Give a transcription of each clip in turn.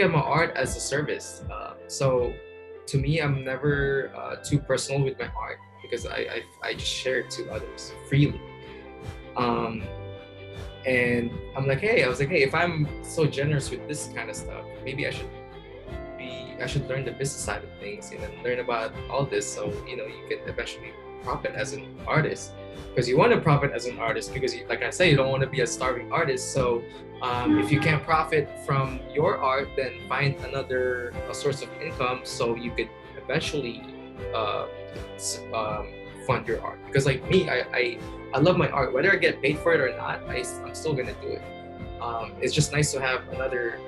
at my art as a service. So to me, I'm never too personal with my art because I just share it to others freely. Um, and I was like, hey, if I'm so generous with this kind of stuff, maybe I should learn the business side of things and then learn about all this so you can eventually profit as an artist because you want to profit as an artist because like I say, you don't want to be a starving artist. So if you can't profit from your art, then find another a source of income so you could eventually uh, um, fund your art. Because like me, I love my art, whether I get paid for it or not. I'm still gonna do it. It's just nice to have another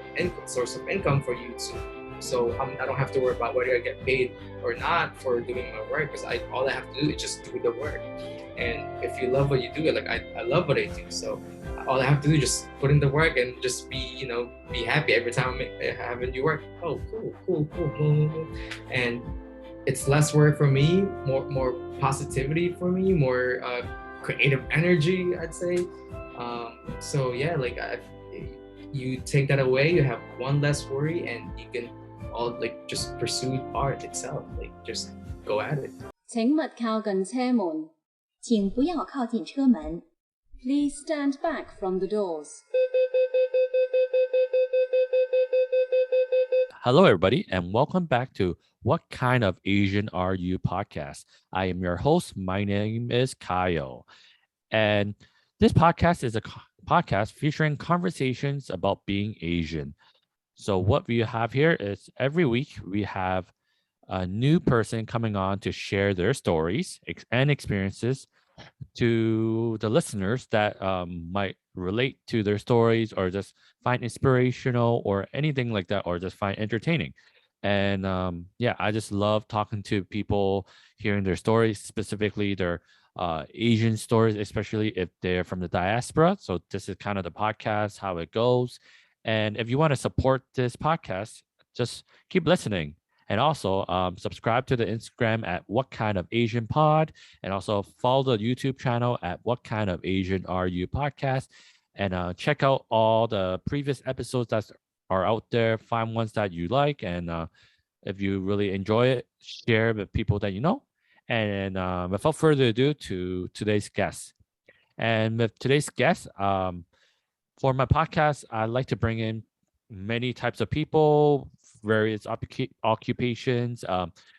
source of income for you to, so I don't have to worry about whether I get paid or not for doing my work because all I have to do is just do the work. And if you love what you do, like I love what I do, so all I have to do is just put in the work and just be happy every time I have a new work. Oh, cool. And it's less work for me, more positivity for me, more creative energy, I'd say. So yeah, you take that away, you have one less worry, and you can all like just pursue art itself, like just go at it. 請勿靠近車門，請不要靠近車門。Please stand back from the doors. Hello, everybody, and welcome back to What Kind of Asian Are You podcast. I am your host. My name is Kyle. And this podcast is a podcast featuring conversations about being Asian. So, what we have here is every week we have a new person coming on to share their stories and experiences to the listeners that might relate to their stories or just find inspirational or anything like that, or just find entertaining. And yeah, I just love talking to people, hearing their stories, specifically their Asian stories, especially if they're from the diaspora. So this is kind of the podcast, how it goes. And if you want to support this podcast, just keep listening. And also subscribe to the Instagram at What Kind of Asian Pod, and also follow the YouTube channel at What Kind of Asian Are You Podcast, and check out all the previous episodes that are out there. Find ones that you like, and if you really enjoy it, share with people that you know. And without further ado, to today's guest. And with today's guest, for my podcast, I like to bring in many types of people, various occupations,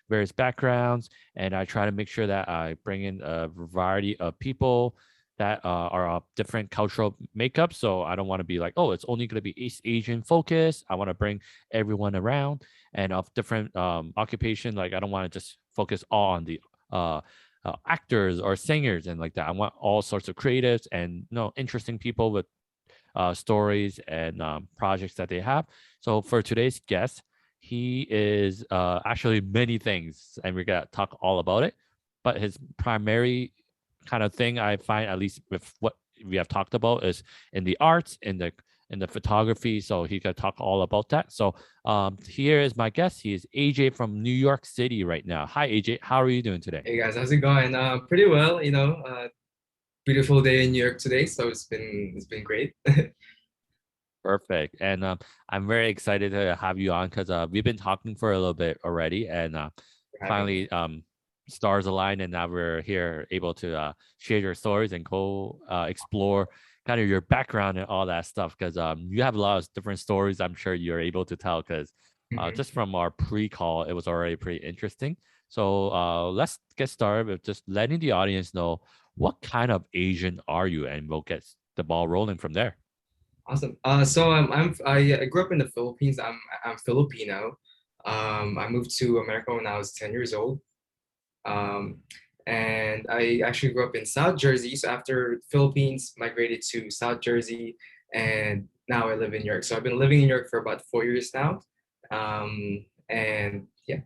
various backgrounds, and I try to make sure that I bring in a variety of people that are of different cultural makeup. So I don't want to be like, oh, it's only going to be East Asian focused. I want to bring everyone around and of different occupation. Like I don't want to just focus all on the uh, actors or singers and like that. I want all sorts of creatives and interesting people with stories and projects that they have. So for today's guest, he is actually many things, and we're gonna talk all about it. But his primary kind of thing I find, at least with what we have talked about, is in the arts, in the photography. So he can talk all about that. So here is my guest. He is AJ from New York City right now. Hi AJ, how are you doing today? Hey guys, how's it going? Pretty well. Beautiful day in New York today, so it's been great. Perfect. And I'm very excited to have you on because we've been talking for a little bit already, and finally stars aligned, and now we're here able to share your stories and go explore kind of your background and all that stuff, because you have a lot of different stories I'm sure you're able to tell, because just from our pre-call, it was already pretty interesting. So let's get started with just letting the audience know what kind of Asian are you, and we'll get the ball rolling from there. Awesome. I grew up in the Philippines. I'm Filipino. I moved to America when I was 10 years old. Um, and I actually grew up in South Jersey. So after Philippines, migrated to South Jersey, and now I live in New York. So I've been living in New York for about 4 years now. And yeah.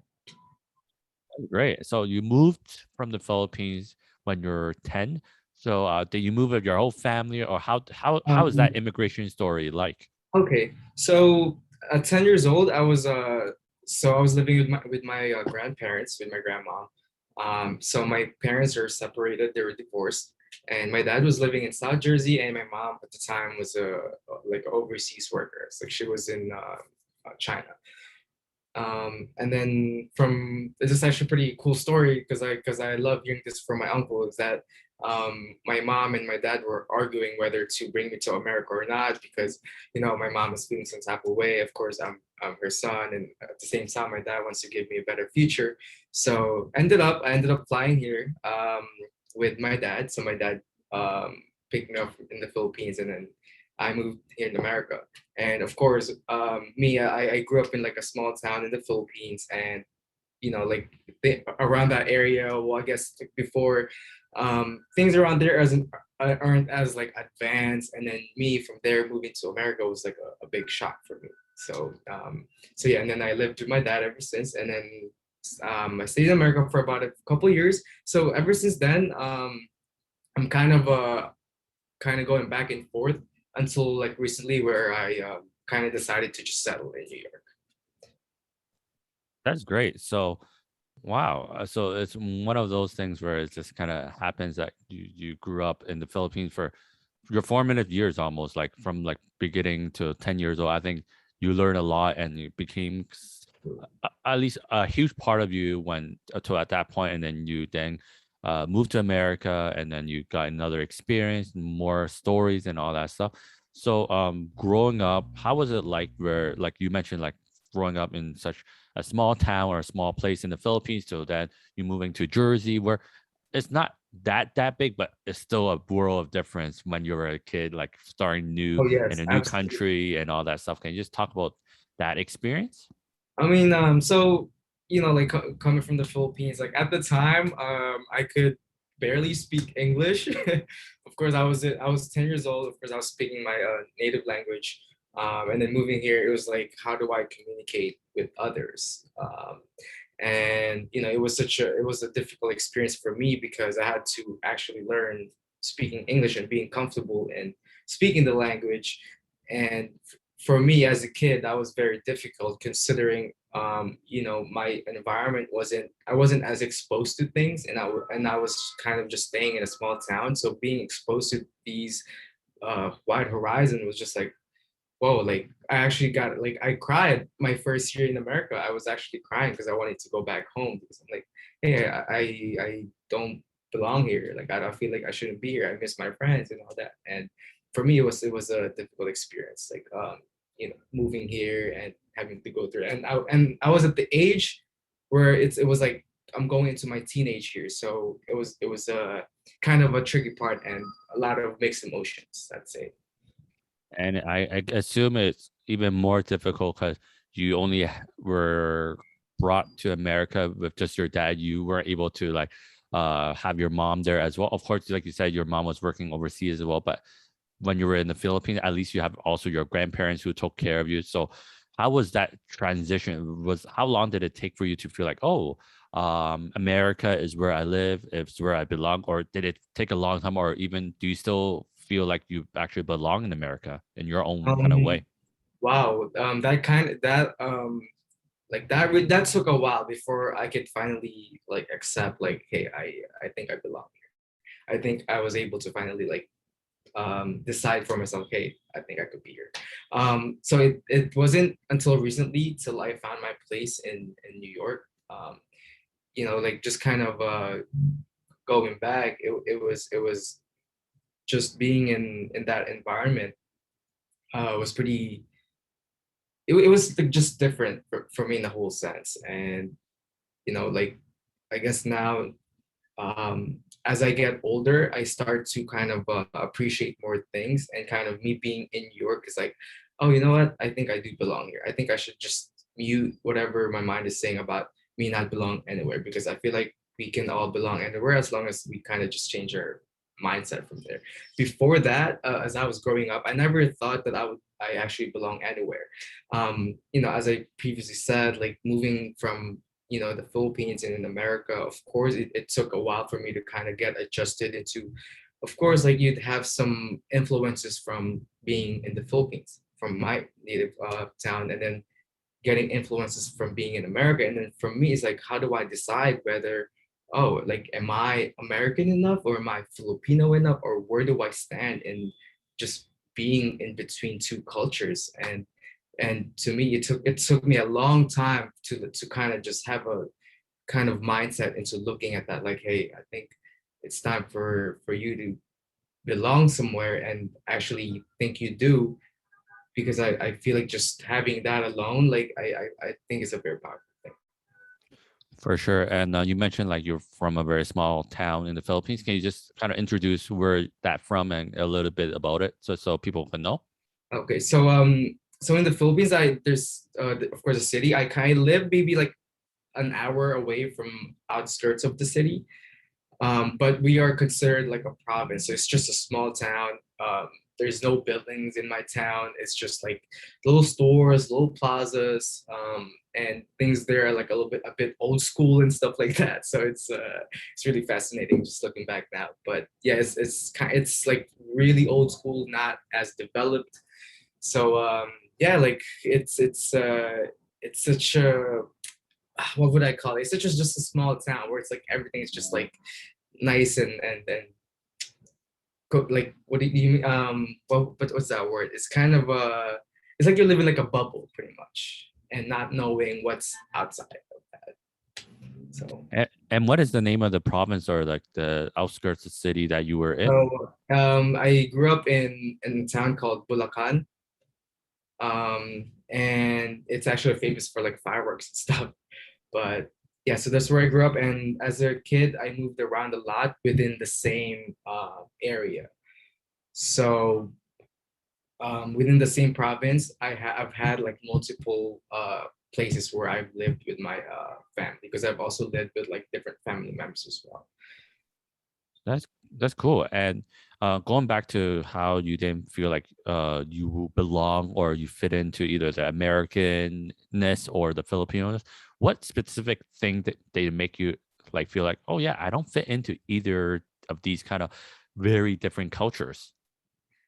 Great. So you moved from the Philippines when you're 10. So did you move with your whole family, or how is that Um, immigration story like? okay. So at 10 years old, I was living with my grandparents, with my grandma. So my parents are separated; they were divorced, and my dad was living in South Jersey, and my mom at the time was a like overseas worker. So she was in China. And then from this is actually a pretty cool story because I love hearing this from my uncle is that my mom and my dad were arguing whether to bring me to America or not because my mom is feeling some type of way. Of course, I'm her son, and at the same time, my dad wants to give me a better future. So I ended up flying here with my dad. So my dad picked me up in the Philippines, and then I moved here in America. And of course, I grew up in like a small town in the Philippines, and like around that area. Well, I guess like, before things around there aren't as like advanced, and then me from there moving to America was like a big shock for me. So yeah, and then I lived with my dad ever since, and then I stayed in America for about a couple years. So ever since then, I'm kind of going back and forth until like recently where I kind of decided to just settle in New York. That's great. So, wow. So it's one of those things where it just kind of happens that you grew up in the Philippines for your formative years, almost like from like beginning to 10 years old. I think you learned a lot and you became at least a huge part of you when to at that point, and then you then moved to America, and then you got another experience, more stories, and all that stuff. So, growing up, how was it like? Where like you mentioned, like growing up in such a small town or a small place in the Philippines, so that you moving to Jersey, where it's not that big, but it's still a world of difference when you're a kid, like starting new Oh in yes, a new absolutely. country and all that stuff. Can you just talk about that experience? I mean, so like coming from the Philippines, like at the time, I could barely speak English. Of course, I was 10 years old. Of course, I was speaking my native language, and then moving here, it was like, how do I communicate with others? And it was a difficult experience for me because I had to actually learn speaking English and being comfortable in speaking the language. And for me as a kid, that was very difficult considering my environment wasn't as exposed to things, and I was kind of just staying in a small town. So being exposed to these wide horizon was just like, whoa, like I actually got like I cried my first year in America. I was actually crying because I wanted to go back home because I'm like, hey, I don't belong here. Like I don't feel like I shouldn't be here. I miss my friends and all that. And for me, it was a difficult experience. Like moving here and having to go through it. And I was at the age where it was like I'm going into my teenage years. So it was a kind of a tricky part and a lot of mixed emotions, I'd say. And I assume it's even more difficult because you only were brought to America with just your dad. You weren't able to like have your mom there as well. Of course, like you said, your mom was working overseas as well. But when you were in the Philippines, at least you have also your grandparents who took care of you. So how was that transition? Was how long did it take for you to feel like, oh, America is where I live, it's where I belong, or did it take a long time, or even do you still feel like you actually belong in America in your own kind of Um, way? wow, that kind of that like that took a while before I could finally like accept like, hey, I think I belong here. I think I was able to finally like decide for myself, hey, I think I could be here. So it wasn't until recently till I found my place in New York. Like just kind of going back, it was just being in that environment was pretty it was like just different for me in the whole sense. And like I guess now as I get older, I start to kind of appreciate more things, and kind of me being in New York is like, oh, you know what, I think I do belong here. I think I should just mute whatever my mind is saying about me not belong anywhere, because I feel like we can all belong anywhere as long as we kind of just change our mindset from there. Before that, as I was growing up, I never thought that I actually belong anywhere. As I previously said, like moving from the Philippines and in America, of course it took a while for me to kind of get adjusted into, of course, like you'd have some influences from being in the Philippines, from my native town, and then getting influences from being in America. And then for me, it's like, how do I decide whether, oh, like, am I American enough, or am I Filipino enough, or where do I stand in just being in between two cultures? And And to me, it took me a long time to kind of just have a kind of mindset into looking at that, like, hey, I think it's time for you to belong somewhere, and actually think you do, because I feel like just having that alone, like I think is a very powerful thing. For sure. And you mentioned like you're from a very small town in the Philippines. Can you just kind of introduce where that from and a little bit about it, so people can know? Okay, so in the Philippines, there's of course a city. I kind of live maybe like an hour away from outskirts of the city. But we are considered like a province. So it's just a small town. There's no buildings in my town. It's just like little stores, little plazas, and things there are like a bit old school and stuff like that. So it's really fascinating just looking back now. But yeah, it's like really old school, not as developed. So yeah, like it's such a, what would I call it? It's such as just a small town where it's like everything is just like nice and like, what do you mean? What's that word? It's kind of it's like you're living like a bubble pretty much, and not knowing what's outside of that. So And what is the name of the province or like the outskirts of the city that you were in? I grew up in a town called Bulacan. And it's actually famous for like fireworks and stuff. But yeah, so that's where I grew up. And as a kid, I moved around a lot within the same area. So within the same province, I've had like multiple places where I've lived with my family, because I've also lived with like different family members as well. That's that's cool. And going back to how you didn't feel like you belong or you fit into either the Americanness or the Filipinoness, what specific thing that they make you like feel like, oh yeah, I don't fit into either of these kind of very different cultures?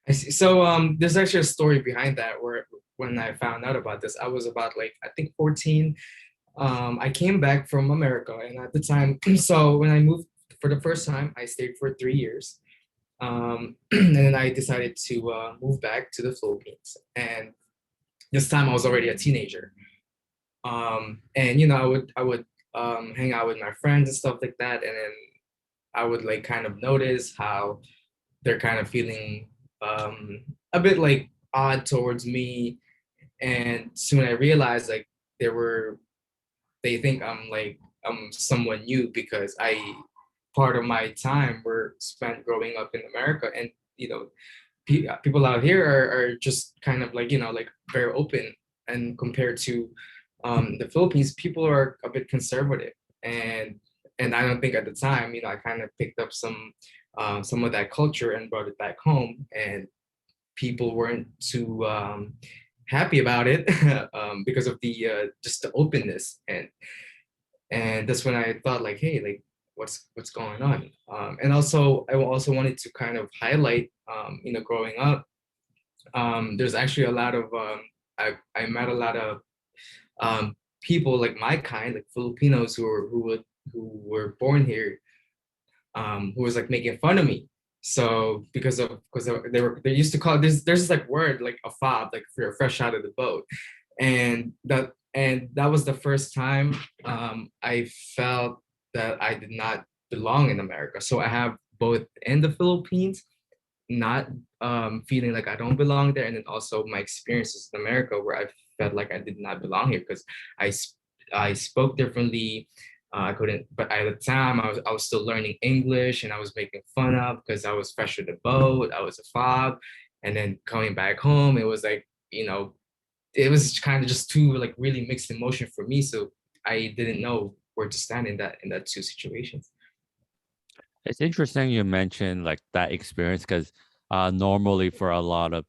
I see. So there's actually a story behind that, where when I found out about this, I was about like, I think 14. I came back from America, and at the time, so when I moved for the first time, I stayed for 3 years. And then I decided to move back to the Philippines. And this time I was already a teenager. And I would hang out with my friends and stuff like that, and then I would like kind of notice how they're kind of feeling a bit like odd towards me. And soon I realized like they were they think I'm someone new, because I part of my time were spent growing up in America. And people out here are just kind of like, like very open. And compared to the Philippines, people are a bit conservative. And I don't think at the time, I kind of picked up some of that culture and brought it back home, and people weren't too happy about it, because of the just the openness. And that's when I thought like, hey, like what's going on. And also I also wanted to kind of highlight, growing up, there's actually a lot of I met a lot of people like my kind, like Filipinos who were born here, who was like making fun of me. So because they used to call there's this like word like a fob, like if you're fresh out of the boat. And that was the first time I felt that I did not belong in America. So I have both in the Philippines, not feeling like I don't belong there, and then also my experiences in America where I felt like I did not belong here, because I spoke differently. I couldn't, but at the time I was still learning English, and I was making fun of because I was fresh to the boat. I was a fob, and then coming back home, it was like, it was kind of just two like really mixed emotion for me. So I didn't know where to stand in that two situations. It's interesting you mentioned like that experience because normally for a lot of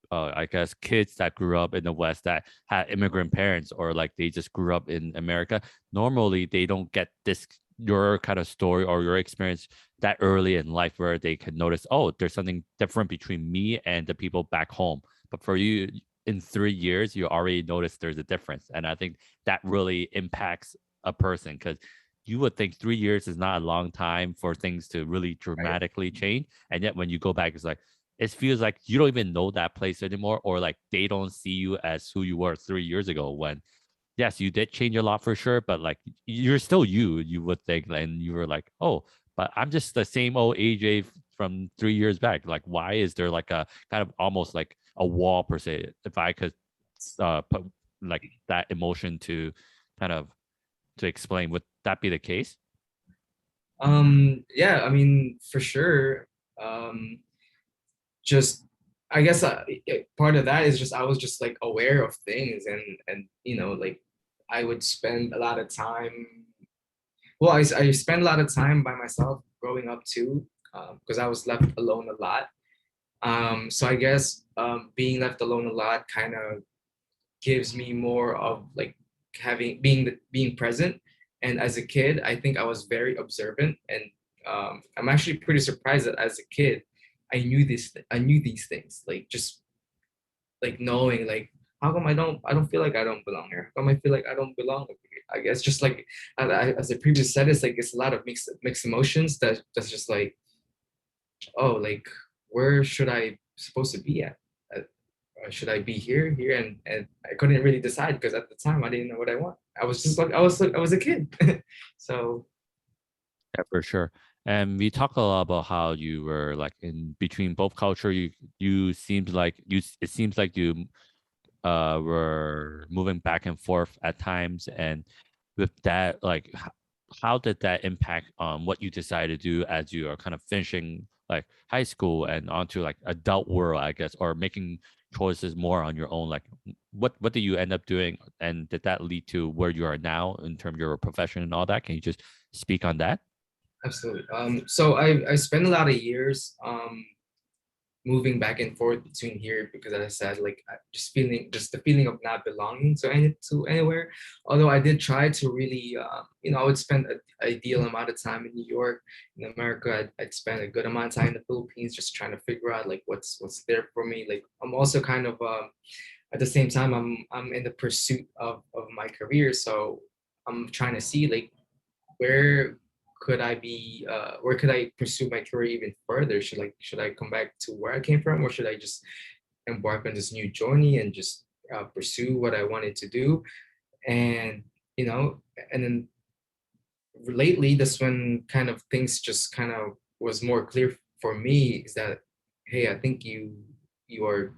I guess kids that grew up in the West that had immigrant parents or like they just grew up in America, normally they don't get this your kind of story or your experience that early in life where they can notice, oh, there's something different between me and the people back home. But for you, in 3 years, you already noticed there's a difference, and I think that really impacts a person because you would think 3 years is not a long time for things to really Right. dramatically change. And yet when you go back, it's like, it feels like you don't even know that place anymore, or like they don't see you as who you were 3 years ago when yes, you did change a lot for sure, but like you're still you would think, and you were like, oh, but I'm just the same old AJ from 3 years back. Like, why is there like a kind of almost like a wall per se? If I could put like that emotion to kind of to explain, would that be the case? Yeah, I mean, for sure. Um, just I guess part of that is just I was just like aware of things, and like I would spend a lot of time. Well, I spent a lot of time by myself growing up too, because I was left alone a lot. So I guess being left alone a lot kind of gives me more of like being present. And as a kid, I think I was very observant, and I'm actually pretty surprised that as a kid, I knew these things, like just like knowing like how come I don't feel like I don't belong here? How come I feel like I don't belong over here? I guess just like as I previously said, it's like it's a lot of mixed emotions that's just like, oh, like where should I supposed to be at? Should I be here? And I couldn't really decide because at the time I didn't know what I want. I was just like I was a kid. So Yeah, for sure. And we talked a lot about how you were like in between both culture. You seemed like you. It seems like you were moving back and forth at times, and with that, like how did that impact on what you decided to do as you are kind of finishing like high school and onto like adult world, I guess, or making choices more on your own? Like what did you end up doing, and did that lead to where you are now in terms of your profession and all that? Can you just speak on that? absolutely. So I spent a lot of years moving back and forth between here because, as I said, like just the feeling of not belonging to anywhere. Although I did try to really, I would spend a ideal amount of time in New York. In America, I'd spend a good amount of time in the Philippines, just trying to figure out like what's there for me. Like I'm also kind of at the same time I'm in the pursuit of my career, so I'm trying to see like where where could I pursue my career even further? Should I come back to where I came from, or should I just embark on this new journey and just pursue what I wanted to do? And you know, and then lately, this when kind of things just kind of was more clear for me is that, hey, I think you are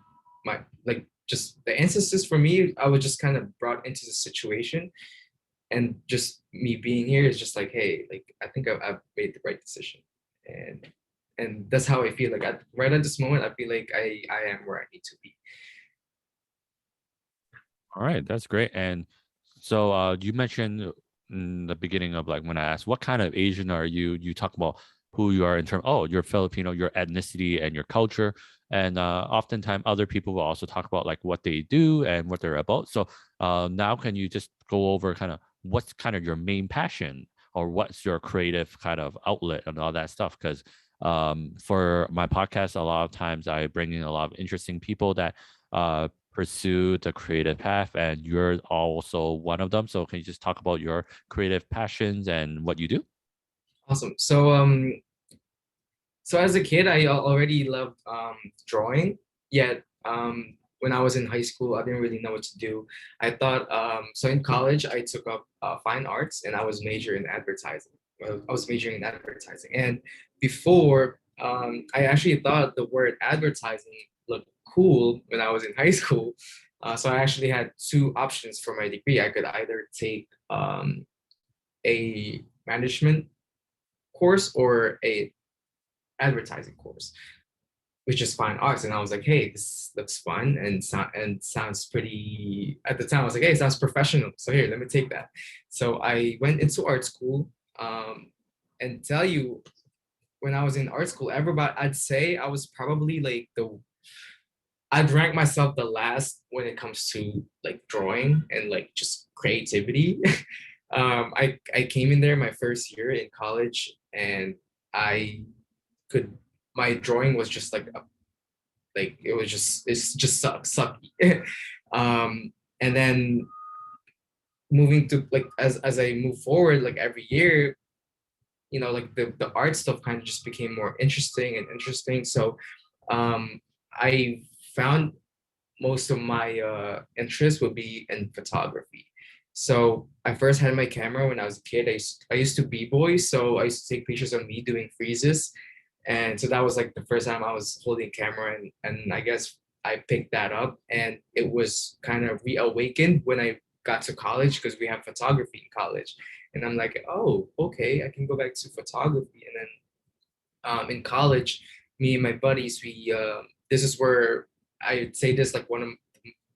my like just the ancestors for me. I was just kind of brought into the situation, and just me being here is just like, hey, like I think I've made the right decision, and that's how I feel. Like right at this moment, I feel like I am where I need to be. All right, that's great. And so you mentioned in the beginning of like when I asked what kind of Asian are you, you talk about who you are in terms, oh, you're Filipino, your ethnicity and your culture. And oftentimes other people will also talk about like what they do and what they're about. So now can you just go over kind of what's kind of your main passion or what's your creative kind of outlet and all that stuff? Because for my podcast, a lot of times I bring in a lot of interesting people that pursue the creative path, and you're also one of them. So can you just talk about your creative passions and what you do? Awesome. So as a kid, I already loved drawing. Yet when I was in high school, I didn't really know what to do. I thought so in college, I took up fine arts, and I was majoring in advertising. I was majoring in advertising, and before I actually thought the word advertising looked cool when I was in high school. So I actually had two options for my degree. I could either take a management course or a advertising course, which is fine arts. And I was like, hey, this looks fun and sounds pretty. At the time, I was like, hey, it sounds professional. So here, let me take that. So I went into art school, and tell you, when I was in art school, everybody, I'd say I was probably like I'd rank myself the last when it comes to like drawing and like just creativity. I came in there my first year in college, and I could my drawing was just like it was just sucky. And then moving to like as I move forward, like every year, like the art stuff kind of just became more interesting and interesting. So I found most of my interest would be in photography. So I first had my camera when I was a kid. I used to b-boy, so I used to take pictures of me doing freezes. And so that was like the first time I was holding a camera, and I guess I picked that up, and it was kind of reawakened when I got to college because we have photography in college. And I'm like, oh, okay, I can go back to photography. And then in college, me and my buddies, we this is where I'd say this like one of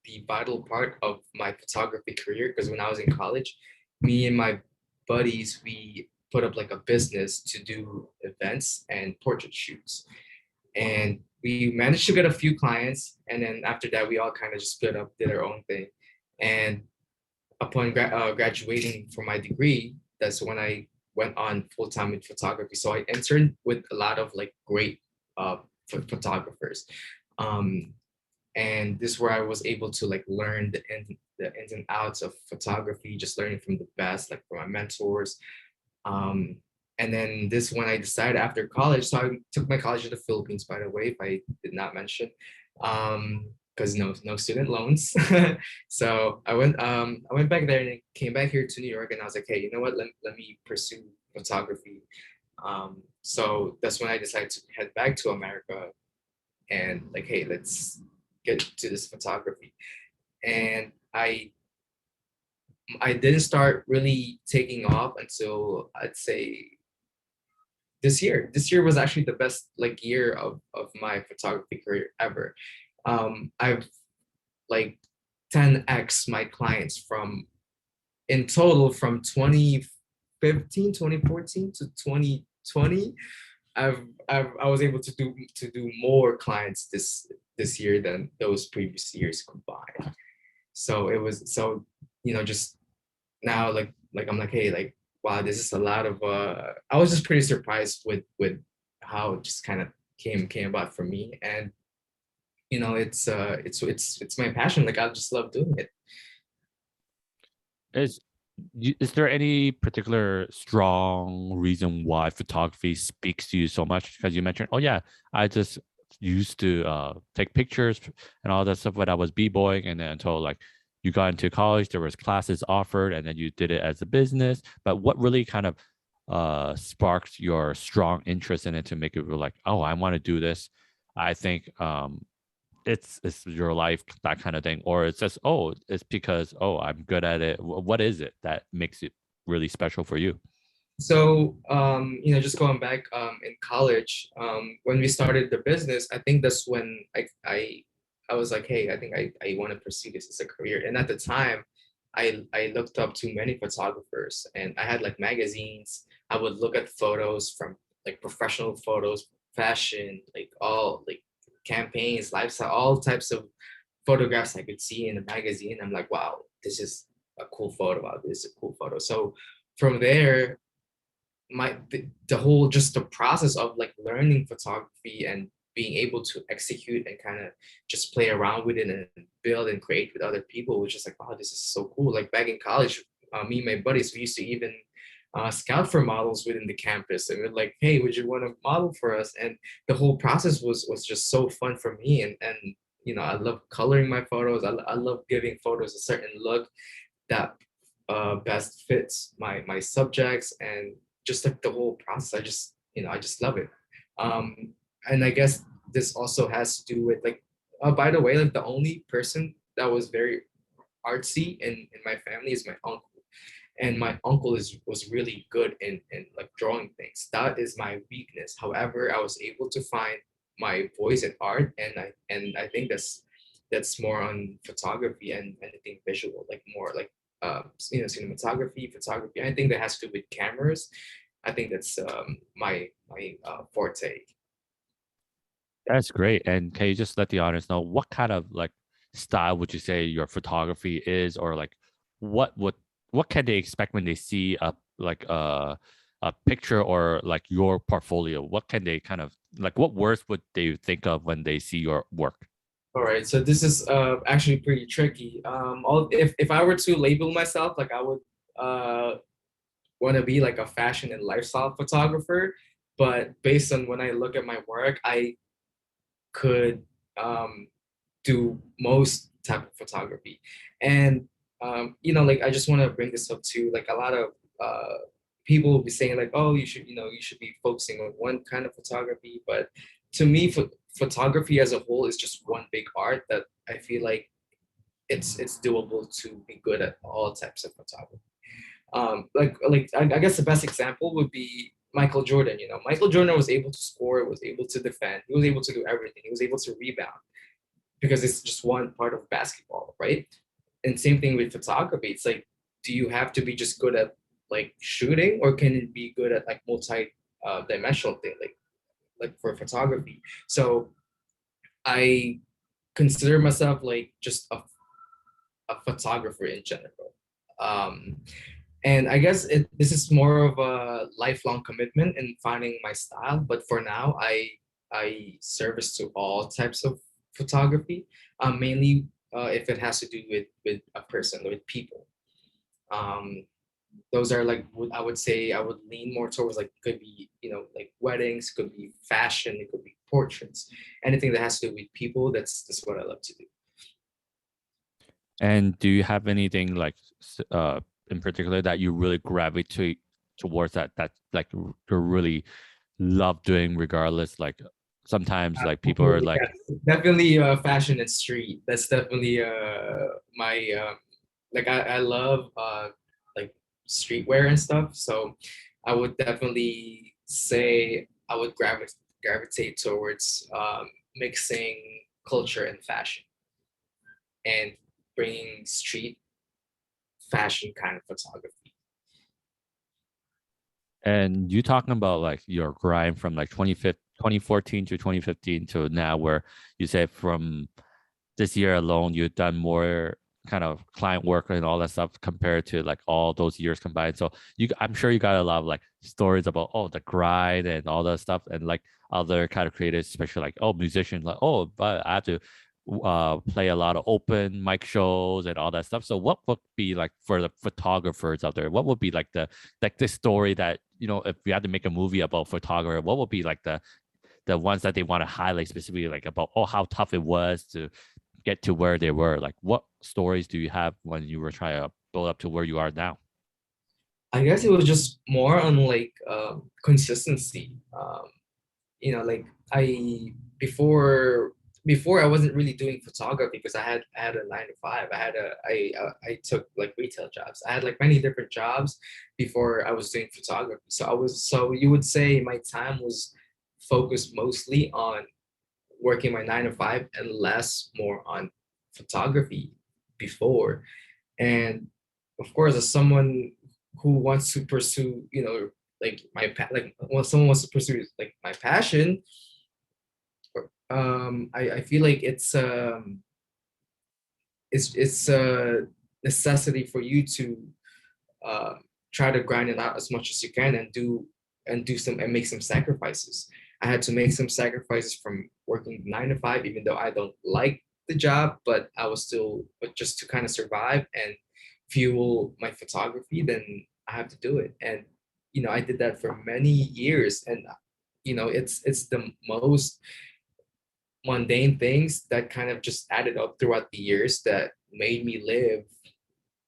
the vital part of my photography career, because when I was in college, me and my buddies, we put up like a business to do events and portrait shoots, and we managed to get a few clients, and then after that we all kind of just split up, did our own thing. And upon graduating from my degree, that's when I went on full time in photography. So I interned with a lot of like great photographers, um, and this is where I was able to like learn the ins and outs of photography, just learning from the best, like from my mentors. Um, and then this when I decided after college, so I took my college to the Philippines, by the way, if I did not mention. Because no student loans. So I went back there and came back here to New York, and I was like, hey, you know what? Let me pursue photography. So that's when I decided to head back to America and like, hey, let's get to this photography. And I didn't start really taking off until I'd say this year. This year was actually the best like year of my photography career ever. I've like 10x my clients from in total from 2015, 2014 to 2020. I was able to do more clients this year than those previous years combined. So it was so, just now like I'm like, hey, like wow, this is a lot of I was just pretty surprised with how it just kind of came about for me. And it's my passion. Like I just love doing it. Is is there any particular strong reason why photography speaks to you so much? Because you mentioned, oh yeah, I just used to take pictures and all that stuff when I was b-boying, and then until like you got into college, there was classes offered, and then you did it as a business. But what really kind of sparked your strong interest in it to make it real like, oh, I want to do this? I think it's your life, that kind of thing, or it's just, oh, it's because, oh, I'm good at it. What is it that makes it really special for you? So just going back in college, when we started the business, I think that's when I was like, hey, I think I want to pursue this as a career. And at the time, I looked up to many photographers, and I had like magazines. I would look at photos from like professional photos, fashion, like all like campaigns, lifestyle, all types of photographs I could see in the magazine. I'm like, wow, this is a cool photo. Wow, this is a cool photo. So from there, the whole just the process of like learning photography and being able to execute and kind of just play around with it and build and create with other people was just like, wow, this is so cool. Like back in college, me and my buddies, we used to even scout for models within the campus, and we're like, hey, would you want to model for us? And the whole process was just so fun for me. And I love coloring my photos. I love giving photos a certain look that best fits my subjects, and just like the whole process. I just love it. Um, and I guess this also has to do with like, by the way, like the only person that was very artsy in my family is my uncle. And my uncle was really good in like drawing things. That is my weakness. However, I was able to find my voice in art, and I think that's more on photography and anything visual, like more like cinematography, photography, anything that has to do with cameras. I think that's my forte. That's great. And can you just let the audience know what kind of like style would you say your photography is, or like what would what can they expect when they see a picture or like your portfolio? What can they kind of like, what words would they think of when they see your work? All right, so this is actually pretty tricky. All if I were to label myself, like I would want to be like a fashion and lifestyle photographer, but based on when I look at my work, could do most type of photography. And like I just want to bring this up too. Like a lot of people will be saying like, oh, you should be focusing on one kind of photography. But to me, photography as a whole is just one big art that I feel like it's doable to be good at all types of photography. I guess the best example would be Michael Jordan. Michael Jordan was able to score, was able to defend, he was able to do everything. He was able to rebound because it's just one part of basketball, right? And same thing with photography. It's like, do you have to be just good at like shooting, or can it be good at like multi-dimensional thing, like for photography? So I consider myself like just a photographer in general. Um, and I guess this is more of a lifelong commitment in finding my style. But for now, I service to all types of photography, mainly if it has to do with a person, with people. Um, those are like what I would say I would lean more towards, like could be like weddings, could be fashion, it could be portraits, anything that has to do with people. That's what I love to do. And do you have anything like in particular that you really gravitate towards that like you really love doing regardless? Like sometimes like people are like, Yes, definitely fashion and street. That's definitely my like I love like streetwear and stuff. So I would definitely say I would gravitate towards mixing culture and fashion, and bringing street fashion kind of photography. and you talking about like your grind from like 2014 to 2015 to now, where you say from this year alone you've done more kind of client work and all that stuff compared to like all those years combined. So I'm sure you got a lot of like stories about the grind and all that stuff, and like other kind of creators, especially like musicians, like but I have to play a lot of open mic shows and all that stuff. So what would be like for the photographers out there? What would be like the story that if we had to make a movie about photographer, what would be like the ones that they want to highlight specifically, like about how tough it was to get to where they were? Like what stories do you have when you were trying to build up to where you are now? I guess it was just more on like consistency. Like I before I wasn't really doing photography because I had a 9 to 5. I took like retail jobs. I had like many different jobs before I was doing photography. So you would say my time was focused mostly on working my 9 to 5 and less more on photography before. And of course, as someone who wants to pursue, like like when someone wants to pursue like my passion, I feel like it's a necessity for you to uh, try to grind it out as much as you can, and make some sacrifices. I had to make some sacrifices from working 9 to 5, even though I don't like the job, but but just to kind of survive and fuel my photography, then I have to do it. And I did that for many years, and it's the most mundane things that kind of just added up throughout the years that made me live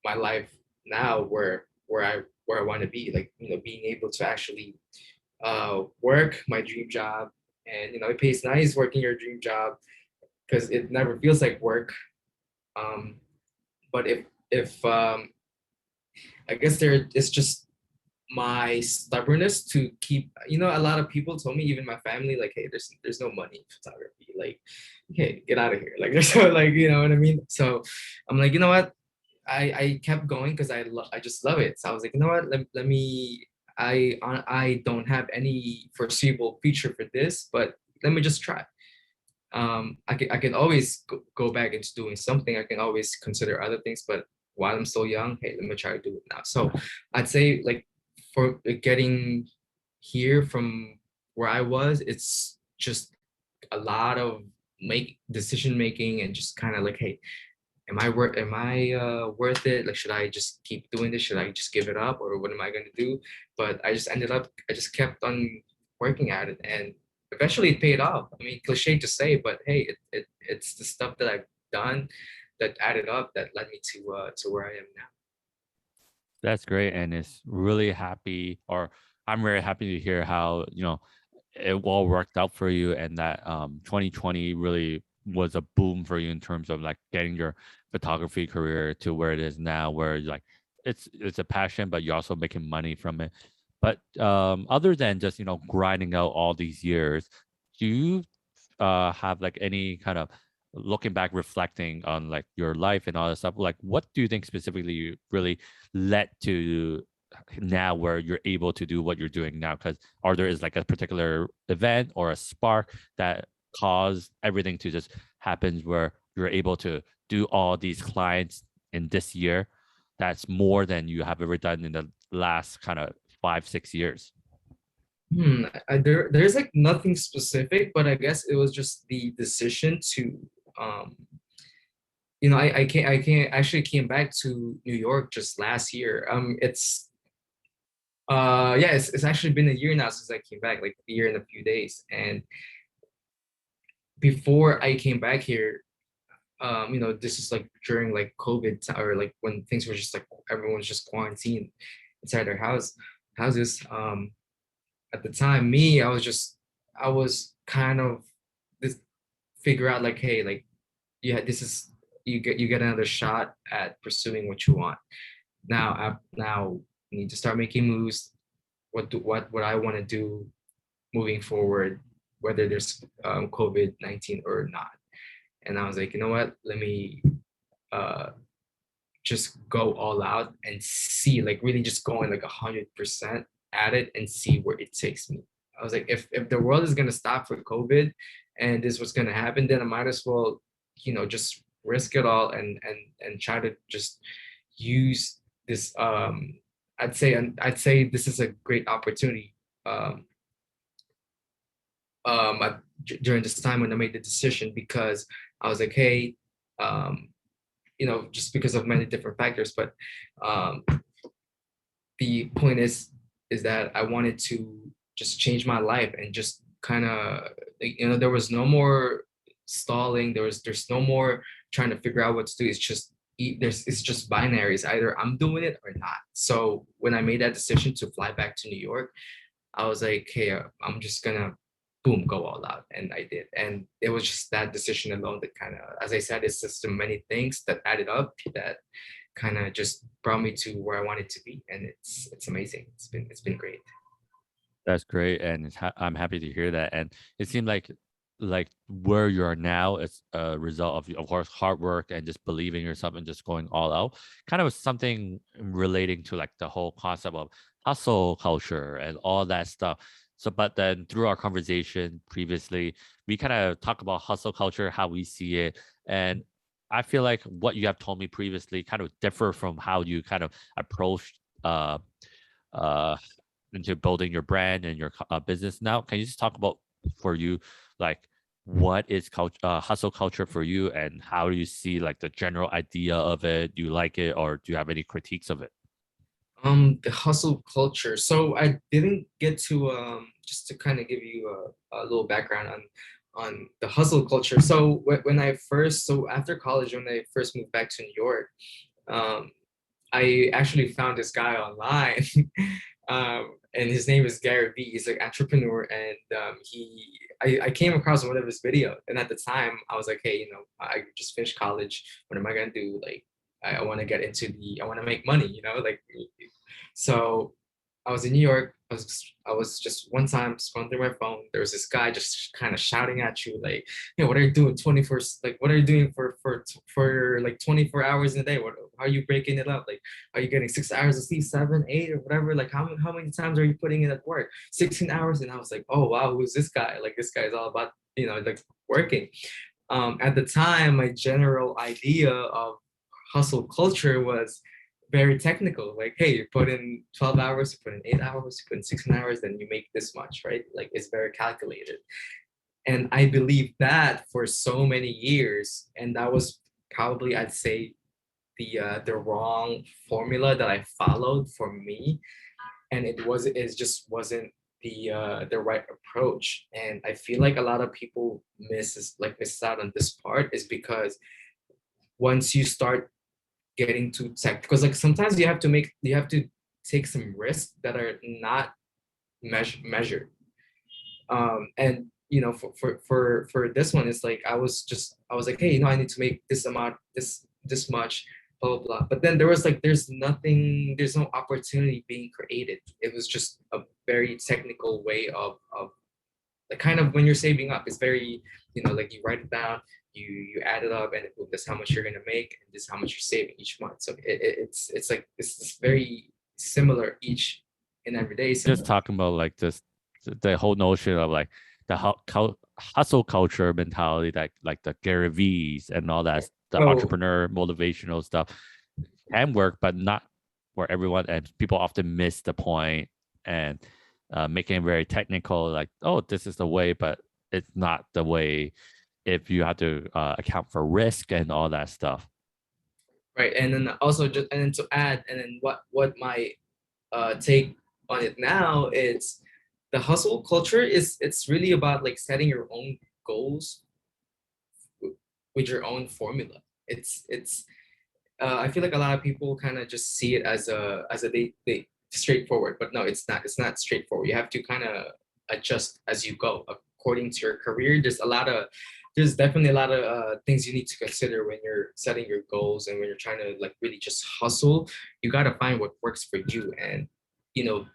my life now where I want to be, like being able to actually work my dream job. And it pays nice working your dream job because it never feels like work. But if I guess it's just my stubbornness to keep, a lot of people told me, even my family, like, hey, there's no money in photography, like, hey, get out of here, like so, like, you know what I mean? So I'm like, you know what, I kept going because I just love it. So I was like, you know what, let me I don't have any foreseeable future for this, but let me just try. I can always go back into doing something. I can always consider other things, but while I'm still young, hey, let me try to do it now. So I'd say, like, for getting here from where I was, it's just a lot of make decision making and just kind of like, hey, am I worth it? Like, should I just keep doing this? Should I just give it up, or what am I going to do? But I just kept on working at it, and eventually it paid off. I mean, cliche to say, but hey, it's the stuff that I've done that added up that led me to where I am now. That's great, and it's really happy, or I'm very happy to hear how it all worked out for you, and that 2020 really was a boom for you in terms of like getting your photography career to where it is now, where like it's a passion, but you're also making money from it. But other than just grinding out all these years, do you have like any kind of looking back, reflecting on like your life and all that stuff, like what do you think specifically you really led to now where you're able to do what you're doing now? Because or there is like a particular event or a spark that caused everything to just happen where you're able to do all these clients in this year that's more than you have ever done in the last kind of 5-6 years? There's like nothing specific, but I guess it was just the decision to, um, I actually came back to New York just last year. It's actually been a year now since I came back, like a year and a few days. And before I came back here, this is like during like or like when things were just like everyone was just quarantined inside their houses. At the time, I was kind of this figure out like, hey, like, yeah, this is you get another shot at pursuing what you want. Now you need to start making moves. What I want to do moving forward, whether there's COVID-19 or not. And I was like, you know what? Let me uh, just go all out and see, like really just going like 100% at it and see where it takes me. I was like, if the world is gonna stop for COVID and this was gonna happen, then I might as well, just risk it all and try to just use this. I'd say this is a great opportunity. Um, During this time when I made the decision because I was like, hey, um, just because of many different factors. But um, the point is that I wanted to just change my life and just kind of, there was no more stalling. There's no more trying to figure out what to do. It's just it's just binaries. Either I'm doing it or not. So when I made that decision to fly back to New York, I was like, hey, I'm just gonna boom, go all out. And I did. And it was just that decision alone that kind of, as I said, it's just so many things that added up that kind of just brought me to where I wanted to be. And it's amazing. It's been great. That's great, and I'm happy to hear that. And it seemed like where you are now is a result of course, hard work and just believing in yourself and just going all out. Kind of something relating to like the whole concept of hustle culture and all that stuff. So, but then through our conversation previously, we kind of talk about hustle culture, how we see it, and I feel like what you have told me previously kind of differ from how you kind of approach uh uh into building your brand and your business now. Can you just talk about for you, like what is hustle culture for you, and how do you see like the general idea of it? Do you like it, or do you have any critiques of it? The hustle culture. So I didn't get to just to kind of give you a little background on the hustle culture. So so after college, when I first moved back to New York, um, I actually found this guy online, and his name is Gary Vee. He's an entrepreneur, and I came across one of his videos, and at the time I was like, hey, I just finished college. What am I gonna do? Like, I want to get into I want to make money, like. So I was in New York. I was just one time scrolling through my phone. There was this guy just kind of shouting at you like, what are you doing 24? Like, what are you doing for like 24 hours in a day? How are you breaking it up? Like, are you getting 6 hours of sleep, 7, 8, or whatever? Like, how many times are you putting in at work? 16 hours. And I was like, oh wow, who's this guy? Like, this guy is all about like working. At the time, my general idea of hustle culture was very technical. Like, hey, you put in 12 hours, you put in 8 hours, you put in 16 hours, then you make this much, right? Like, it's very calculated. And I believed that for so many years. And that was probably, I'd say, the wrong formula that I followed for me. And it just wasn't the right approach. And I feel like a lot of people miss out on this part is because once you start getting too tech, because like sometimes you have to take some risks that are not measured. And you know, for this one, it's like I was like, hey, you know, I need to make this amount, this much, blah blah blah. But then there was like, there's no opportunity being created. It was just a very technical way of like, kind of, when you're saving up, it's very, you know, like you write it down, you add it up, and this is how much you're gonna make, and this is how much you're saving each month. So it's like it's very similar each and every day. Just talking about like just the whole notion of like the hustle culture mentality, that like the Gary Vee's and all that, the entrepreneur motivational stuff can work, but not for everyone. And people often miss the point and making it very technical, like, oh, this is the way, but it's not the way if you have to account for risk and all that stuff. Right. And then also just, and then to add, and then what my take on it now is, the hustle culture it's really about like setting your own goals with your own formula. It's I feel like a lot of people kind of just see it as a they straightforward, but no, it's not straightforward. You have to kind of adjust as you go according to your career. There's definitely a lot of things you need to consider when you're setting your goals, and when you're trying to like really just hustle. You got to find what works for you. And you know,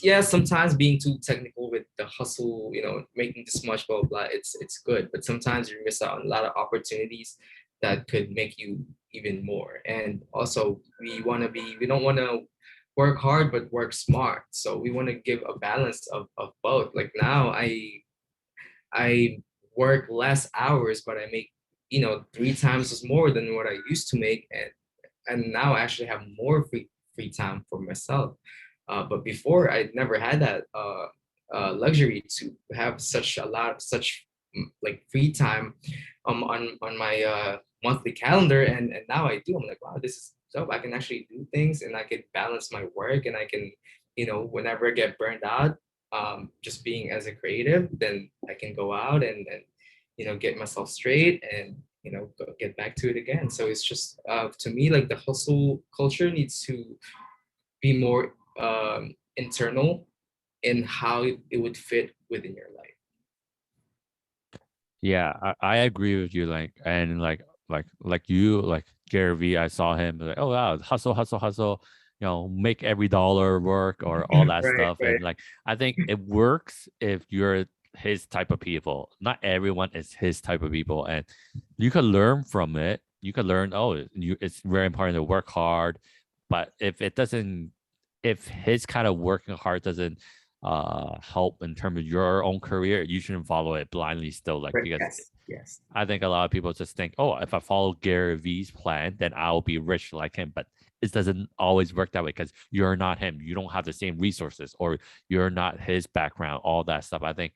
yeah, sometimes being too technical with the hustle, you know, making this much, blah, blah, blah, it's good. But sometimes you miss out on a lot of opportunities that could make you even more. And also we don't want to work hard, but work smart. So we want to give a balance of both. Like now I work less hours, but I make, you know, 3 times as more than what I used to make. And now I actually have more free time for myself. But before, I never had that luxury to have such like free time on my monthly calendar, and now I do. I'm like, wow, this is dope. I can actually do things, and I can balance my work, and I can, you know, whenever I get burned out, just being as a creative, then I can go out and you know, get myself straight, and you know, get back to it again. So it's just to me, like, the hustle culture needs to be more internal in how it would fit within your life. Yeah, I agree with you. Like, and like you, like Gary Vee, I saw him like, oh wow, hustle, hustle, hustle, you know, make every dollar work, or all that Right, stuff. right. And like, I think it works if you're his type of people. Not everyone is his type of people, and you can learn from it. You can learn, oh, it's very important to work hard, but if his kind of working hard doesn't help in terms of your own career, you shouldn't follow it blindly still. Like, Right. because Yes. I think a lot of people just think, oh, if I follow Gary Vee's plan, then I'll be rich like him. But it doesn't always work that way, because you're not him. You don't have the same resources, or you're not his background, all that stuff. I think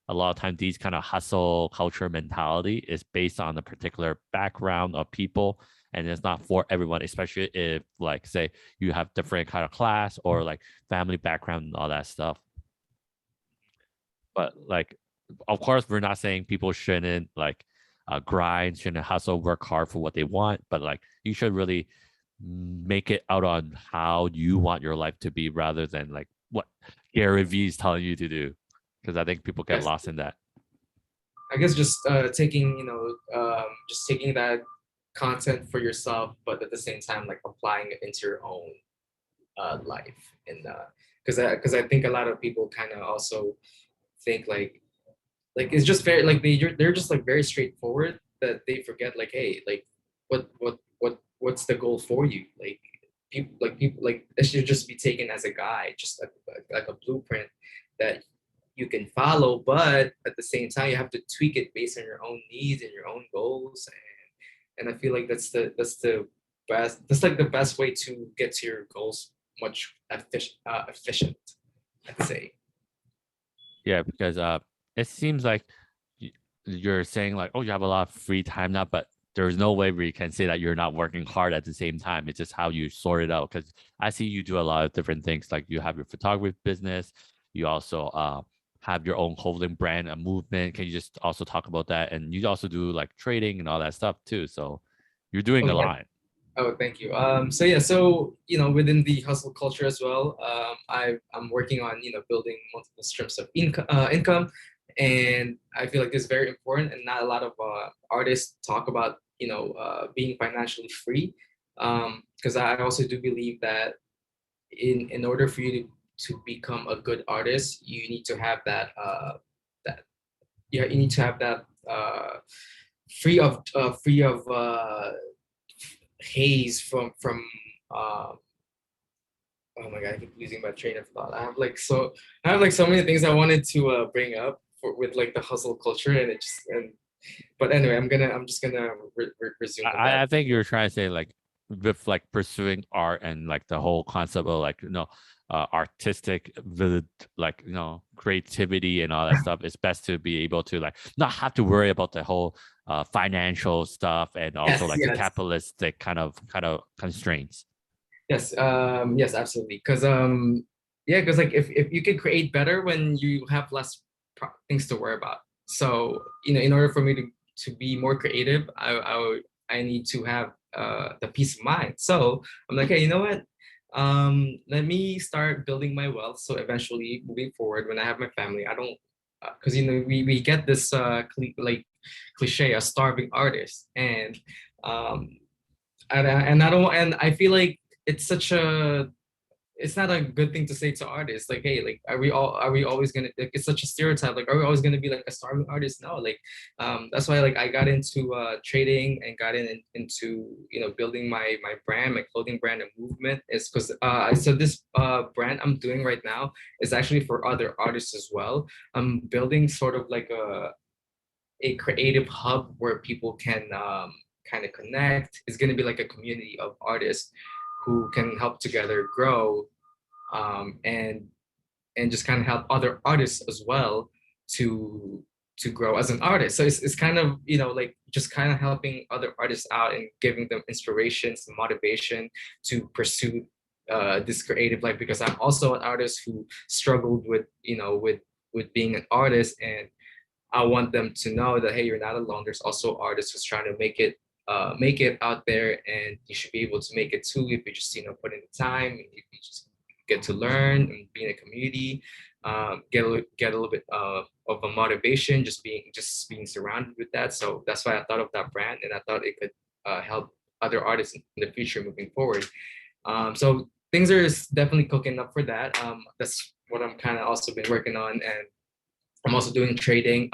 a lot of times these kind of hustle culture mentality is based on a particular background of people, and it's not for everyone, especially if, like, say you have different kind of class or like family background and all that stuff. But like, of course, we're not saying people shouldn't like grind, shouldn't hustle, work hard for what they want, but like, you should really make it out on how you want your life to be, rather than like what Gary Vee is telling you to do, because I think people get Yes. lost in that. I guess just taking, you know, just taking that content for yourself, but at the same time, like, applying it into your own life. And because I think a lot of people kind of also think like it's just very like they're just like very straightforward, that they forget, like, hey, like, what's the goal for you? People like, it should just be taken as a guide, just like a blueprint that you can follow, but at the same time you have to tweak it based on your own needs and your own goals. And I feel like that's like the best way to get to your goals much efficient, I'd say. Yeah, because it seems like you're saying like, oh, you have a lot of free time now, but there's no way where you can say that you're not working hard at the same time. It's just how you sort it out. Because I see you do a lot of different things. Like, you have your photography business, you also have your own clothing brand and movement. Can you just also talk about that? And you also do like trading and all that stuff too. So you're doing Oh a yeah. lot. Oh, thank you. So yeah, so within the hustle culture as well, I'm working on building multiple streams of income, and I feel like this is very important, and not a lot of artists talk about being financially free, because I also do believe that in order for you to become a good artist, you need to have that yeah, you need to have that free of haze from uh, oh my god, I keep losing my train of thought. I have like so many things I wanted to bring up with like the hustle culture, and it just and but anyway, I'm just gonna resume with that. I think you're trying to say like with like pursuing art and like the whole concept of like artistic like creativity and all that stuff. It's best to be able to like not have to worry about the whole financial stuff and also Yes, like the yes, capitalistic kind of constraints. yes, yes, absolutely. Because yeah, because like if you can create better when you have less things to worry about. So in order for me to be more creative, I need to have the peace of mind. So I'm like, hey, you know what? Let me start building my wealth. So eventually, moving forward, when I have my family, I don't, because we get this like cliche, a starving artist, um, and I don't, and I feel like it's such a it's not a good thing to say to artists like, hey, like are we always gonna, like, it's such a stereotype, like are we always gonna be like a starving artist? No, like that's why like I got into trading and got into building my brand, my clothing brand and movement, is because so this brand I'm doing right now is actually for other artists as well. I'm building sort of like a creative hub where people can kind of connect. It's going to be like a community of artists who can help together grow, and just kind of help other artists as well to grow as an artist. So it's kind of like just kind of helping other artists out and giving them inspiration, some motivation to pursue this creative life, because I'm also an artist who struggled with being an artist, and I want them to know that, hey, you're not alone. There's also artists who's trying to make it out there, and you should be able to make it too if you just put in the time, if you just get to learn and be in a community, get a little bit of a motivation, just being surrounded with that. So that's why I thought of that brand, and I thought it could help other artists in the future moving forward. So things are definitely cooking up for that. That's what I'm kind of also been working on, and I'm also doing trading.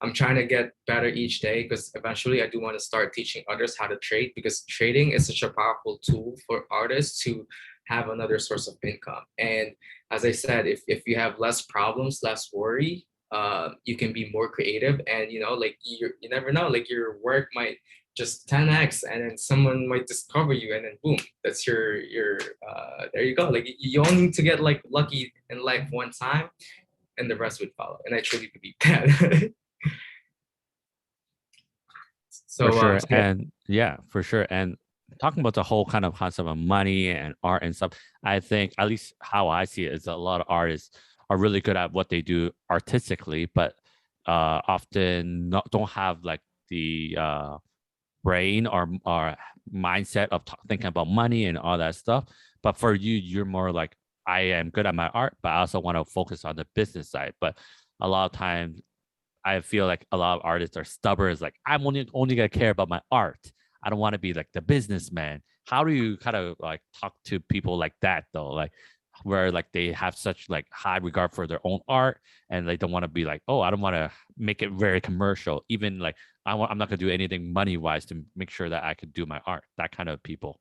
I'm trying to get better each day, because eventually I do want to start teaching others how to trade, because trading is such a powerful tool for artists to have another source of income. And as I said, if you have less problems, less worry, you can be more creative. And like you never know, like your work might just 10x, and then someone might discover you, and then boom, that's your there you go. Like you only need to get like lucky in life one time, and the rest would follow. And I truly believe that. For so, sure. so yeah. And yeah, for sure. And talking about the whole kind of concept of money and art and stuff, I think at least how I see it is a lot of artists are really good at what they do artistically, but often don't have like the brain or mindset of thinking about money and all that stuff. But for you, you're more like, I am good at my art, but I also want to focus on the business side. But a lot of times I feel like a lot of artists are stubborn. It's like, I'm only gonna care about my art. I don't want to be like the businessman. How do you kind of like talk to people like that though? Like where like they have such like high regard for their own art, and they don't want to be like, oh, I don't want to make it very commercial. Even like I'm not gonna do anything money wise to make sure that I could do my art. That kind of people.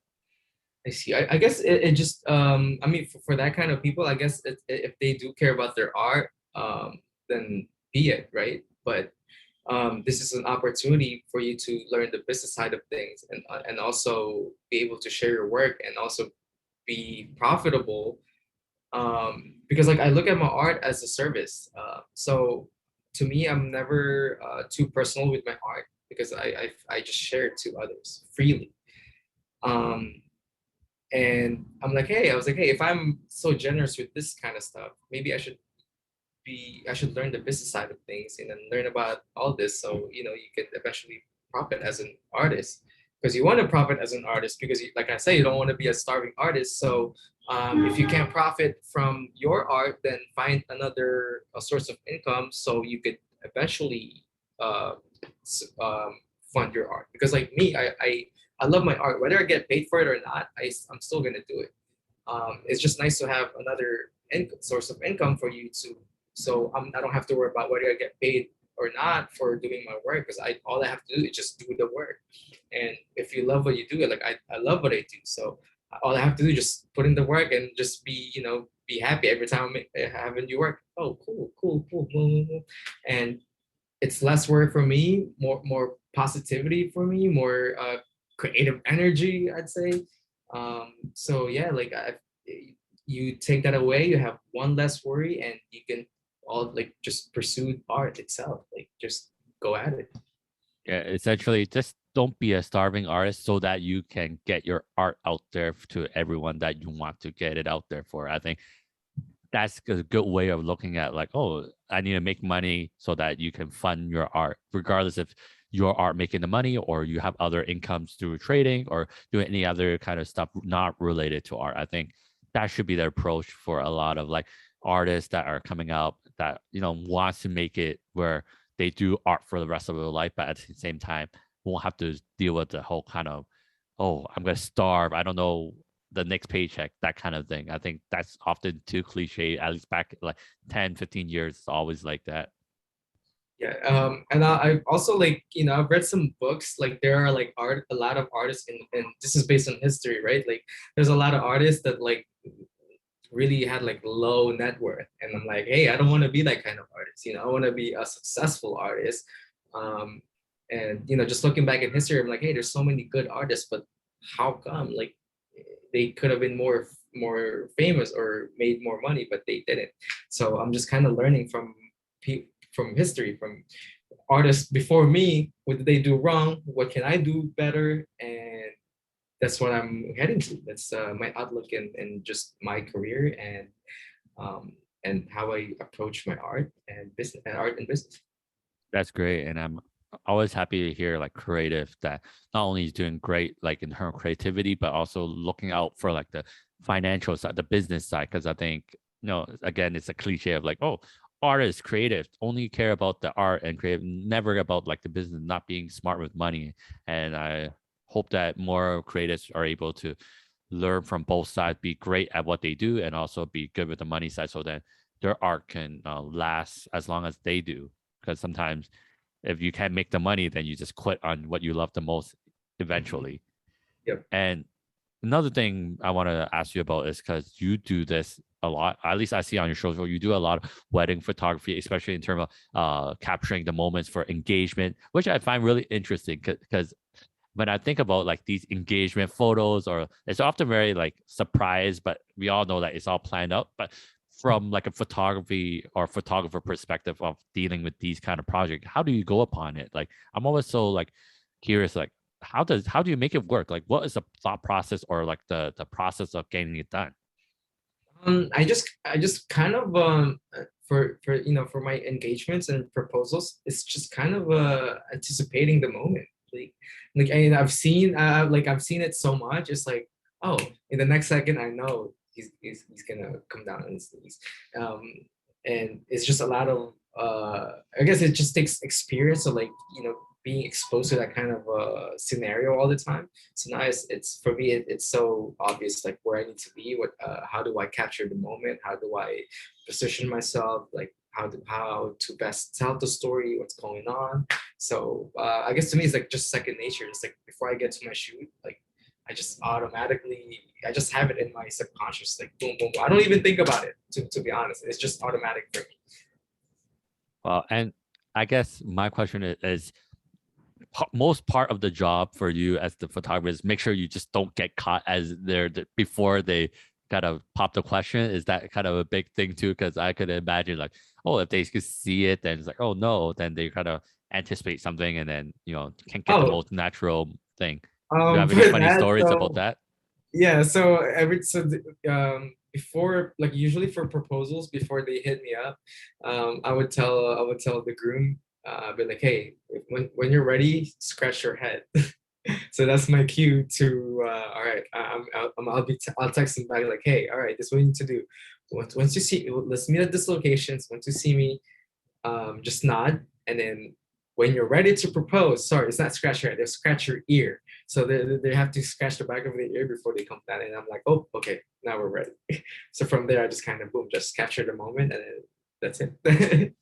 I see. I guess it just I mean, for that kind of people, I guess if they do care about their art, then be it, right? But this is an opportunity for you to learn the business side of things, and also be able to share your work, and also be profitable, because like I look at my art as a service. So to me, I'm never too personal with my art, because I just share it to others freely. Um, and I was like, hey, if I'm so generous with this kind of stuff, maybe I should I should learn the business side of things and then learn about all this, so you could eventually profit as an artist, because you want to profit as an artist, because like I say, you don't want to be a starving artist. So if you can't profit from your art, then find another source of income so you could eventually uh, fund your art. Because like me, I love my art, whether I get paid for it or not. I'm still gonna do it. It's just nice to have another source of income for you to, so I don't have to worry about whether I get paid or not for doing my work, because all I have to do is just do the work. And if you love what you do, like I love what I do, so all I have to do is just put in the work and just be happy every time I have a new work. Oh, cool, cool, cool, and it's less work for me, more positivity for me, more creative energy, I'd say. So yeah, like you take that away, you have one less worry, and you can all like just pursue art itself, like just go at it. Yeah, essentially, just don't be a starving artist so that you can get your art out there to everyone that you want to get it out there for. I think that's a good way of looking at, like, oh, I need to make money so that you can fund your art, regardless if your art making the money or you have other incomes through trading or doing any other kind of stuff not related to art. I think that should be the approach for a lot of like artists that are coming out that wants to make it where they do art for the rest of their life, but at the same time won't have to deal with the whole kind of, oh, I'm gonna starve, I don't know the next paycheck, that kind of thing. I think that's often too cliche, at least back like 10-15 years, it's always like that. Yeah, and I've also, like, I've read some books. Like there are like a lot of artists, and this is based on history, right? Like there's a lot of artists that like really had like low net worth, and I'm like, hey, I don't want to be that kind of artist. I want to be a successful artist. Um, and just looking back in history, I'm like, hey, there's so many good artists, but how come like they could have been more famous or made more money, but they didn't. So I'm just kind of learning from history, from artists before me. What did they do wrong? What can I do better? And that's what I'm heading to. That's my outlook and just my career, and how I approach my art and business, and art and business. That's great. And I'm always happy to hear like creative that not only is doing great like in her creativity, but also looking out for like the financial side, the business side. Cause I think, again, it's a cliche of like, oh, artists, creative, only care about the art and creative, never about like the business, not being smart with money. And I hope that more creatives are able to learn from both sides, be great at what they do, and also be good with the money side so that their art can last as long as they do. Because sometimes if you can't make the money, then you just quit on what you love the most eventually. Yep. And another thing I want to ask you about is because you do this a lot, at least I see on your shows, where you do a lot of wedding photography, especially in terms of capturing the moments for engagement, which I find really interesting because when I think about like these engagement photos, or it's often very like surprise, but we all know that it's all planned out. But from like a photography or photographer perspective of dealing with these kind of projects, how do you go upon it? Like I'm always so like curious, like how do you make it work? Like what is the thought process or like the process of getting it done? I just kind of for my engagements and proposals, it's just kind of anticipating the moment. Like and I've seen it so much. It's like, oh, in the next second, I know he's gonna come down on his knees. Um, and it's just a lot of I guess it just takes experience of, like, being exposed to that kind of scenario all the time. So now it's for me, it's so obvious, like where I need to be, how do I capture the moment, how do I position myself, like how to best tell the story, what's going on. So I guess to me it's like just second nature. It's like before I get to my shoot, like I just have it in my subconscious, like boom, boom, boom. I don't even think about it, to be honest. It's just automatic for me. Well, and I guess my question is most part of the job for you as the photographer is make sure you just don't get caught as before they kind of pop the question. Is that kind of a big thing too? Because I could imagine like, oh, if they could see it, then it's like, oh no, then they kind of anticipate something and then can't get the Oh, most natural thing. Do you have any for funny that, stories about so that? yeah, so before, like usually for proposals, before they hit me up, I would tell the groom, be like, hey, when you're ready, scratch your head. So that's my cue to all right, I'll text him back like, hey, all right, this is what you need to do. Once you see, let's meet at this location. So once you see me, just nod, and then when you're ready to propose, sorry, it's not scratch your head, they scratch your ear. So they have to scratch the back of the ear before they come down. And I'm like, oh, okay, now we're ready. So from there, I just kind of boom, just capture the moment, and then that's it.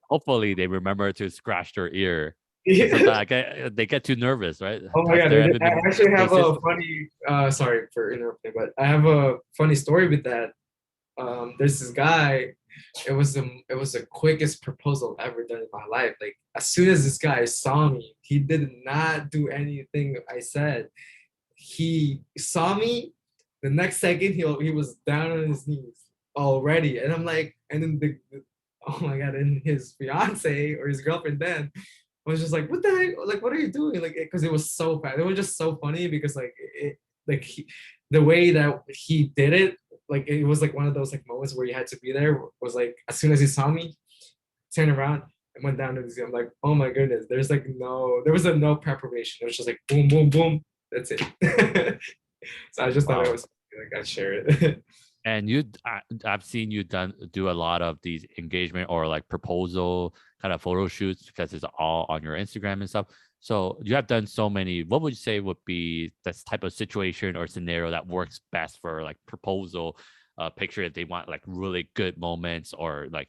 Hopefully, they remember to scratch their ear. Yeah. Sometimes they get too nervous, right? Oh my Has God, there ever I been actually have cases? a funny, sorry for interrupting, but I have a funny story with that. There's this guy, it was the quickest proposal I've ever done in my life. Like as soon as this guy saw me, he did not do anything I said. He saw me, the next second he was down on his knees already. And I'm like, and then oh my God, and his fiance or his girlfriend then was just like, what the heck? Like, what are you doing? Like, because it was so fast. It was just so funny because like like the way that he did it, like it was like one of those like moments where you had to be there. Was like as soon as he saw me, turned around and went down to the zoo. I'm like, oh my goodness, there was no preparation. It was just like boom, boom, boom. That's it. So I just thought it Wow. was like I'd share it. And I've seen you do a lot of these engagement or like proposal kind of photo shoots because it's all on your Instagram and stuff. So you have done so many. What would you say would be this type of situation or scenario that works best for like proposal picture if they want like really good moments or like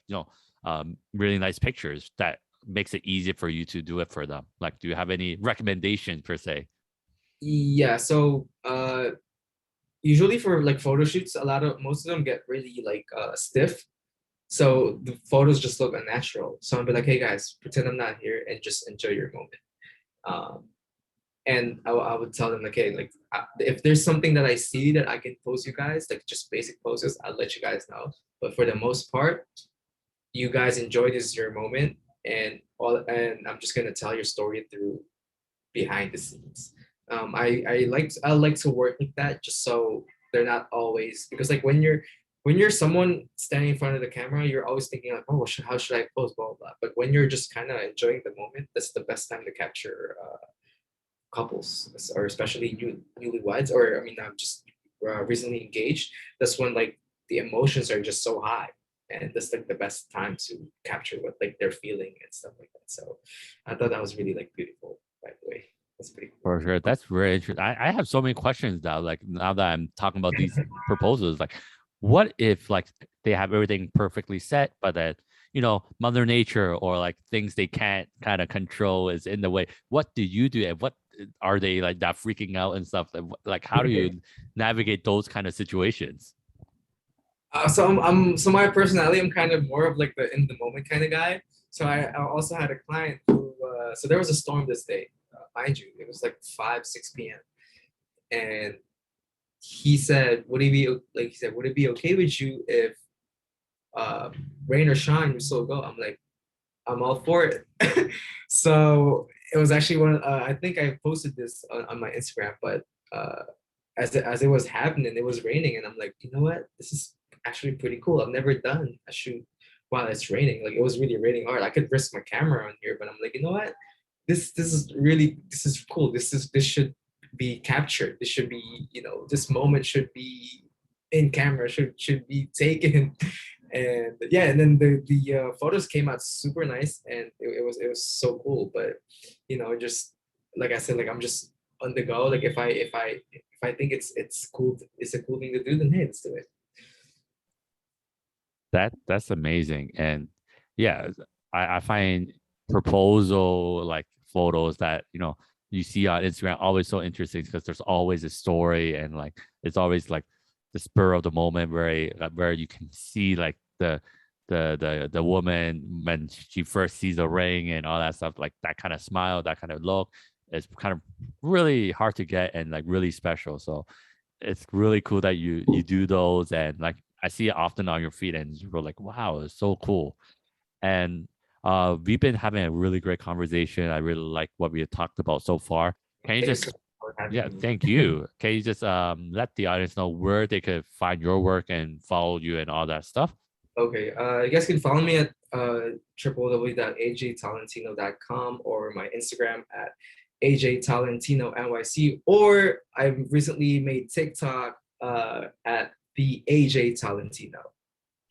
really nice pictures that makes it easy for you to do it for them? Like, do you have any recommendations per se? Yeah, so usually for like photo shoots, most of them get really like stiff. So the photos just look unnatural. So I'll be like, hey guys, pretend I'm not here and just enjoy your moment. Um, and I would tell them like, hey, like if there's something that I see that I can post you guys, like just basic poses, I'll let you guys know. But for the most part, you guys enjoy this your moment, and I'm just gonna tell your story through behind the scenes. I like to work like that just so they're not always, because like when you're someone standing in front of the camera, you're always thinking like, oh, how should I pose, blah blah blah. But when you're just kind of enjoying the moment, that's the best time to capture couples, or especially newlyweds, or I mean, I'm just recently engaged. That's when like the emotions are just so high, and that's like the best time to capture what like they're feeling and stuff like that. So I thought that was really like beautiful, by the way. That's pretty cool. For sure. That's very interesting. I have so many questions now. Like now that I'm talking about these proposals, like what if like they have everything perfectly set, but that Mother Nature or like things they can't kind of control is in the way. What do you do? And what are they like that freaking out and stuff? Like how do you navigate those kind of situations? So my personality, I'm kind of more of like the in the moment kind of guy. So I also had a client who, so there was a storm this day, mind you, it was like 5, 6 p.m. And he said, would it be okay with you if rain or shine, we still go? I'm like, I'm all for it. So it was actually I think I posted this on my Instagram, but as it was happening, it was raining, and I'm like, you know what? This is actually pretty cool. I've never done a shoot while it's raining. Like it was really raining hard. I could risk my camera on here, but I'm like, you know what? This is cool. This should be captured. This should be, this moment should be in camera, should be taken. And yeah, and then the photos came out super nice, and it was so cool. But just like I said, like I'm just on the go. Like if I think it's cool, it's a cool thing to do, then hey, let's do it. That's amazing. And yeah, I find proposal like photos that you see on Instagram always so interesting because there's always a story and like it's always like the spur of the moment where you can see like the woman when she first sees the ring and all that stuff, like that kind of smile, that kind of look is kind of really hard to get and like really special. So it's really cool that you do those, and like I see it often on your feed and you're like, wow, it's so cool. And we've been having a really great conversation. I really like what we have talked about so far. Can you Thank you so just much for having Yeah, me. thank you. Can you just let the audience know where they could find your work and follow you and all that stuff? Okay, you guys can follow me at www.ajtalentino.com or my Instagram at AJTalentinoNYC, or I've recently made TikTok at the AJ Talentino,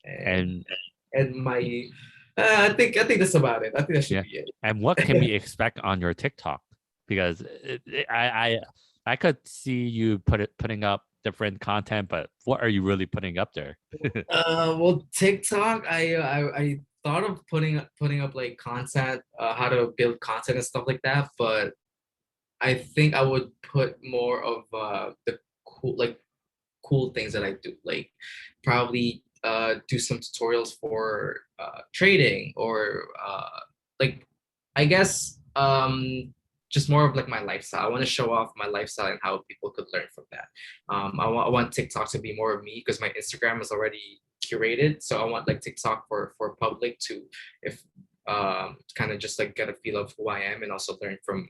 and And my I think that's about it. I think that should yeah, be it. and what can we expect on your TikTok? Because I could see you putting up different content, but what are you really putting up there? Well, TikTok, I thought of putting up like content, how to build content and stuff like that, but I think I would put more of the cool things that I do, like probably do some tutorials for trading, or like I guess just more of like my lifestyle. I want to show off my lifestyle and how people could learn from that. I want TikTok to be more of me because my Instagram is already curated, so I want like TikTok for public to, if kind of just like get a feel of who I am and also learn from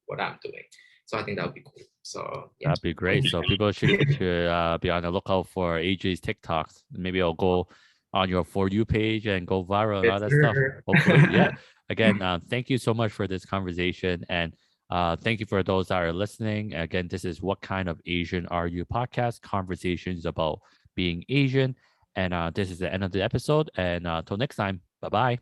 what I'm doing. So I think that would be cool. So yeah. That'd be great. So people should be on the lookout for AJ's TikToks. Maybe I'll go on your For You page and go viral and all that stuff. Hopefully, yeah. Again, thank you so much for this conversation, and thank you for those that are listening. Again, this is What Kind of Asian Are You podcast, conversations about being Asian, and this is the end of the episode. And till next time, bye bye.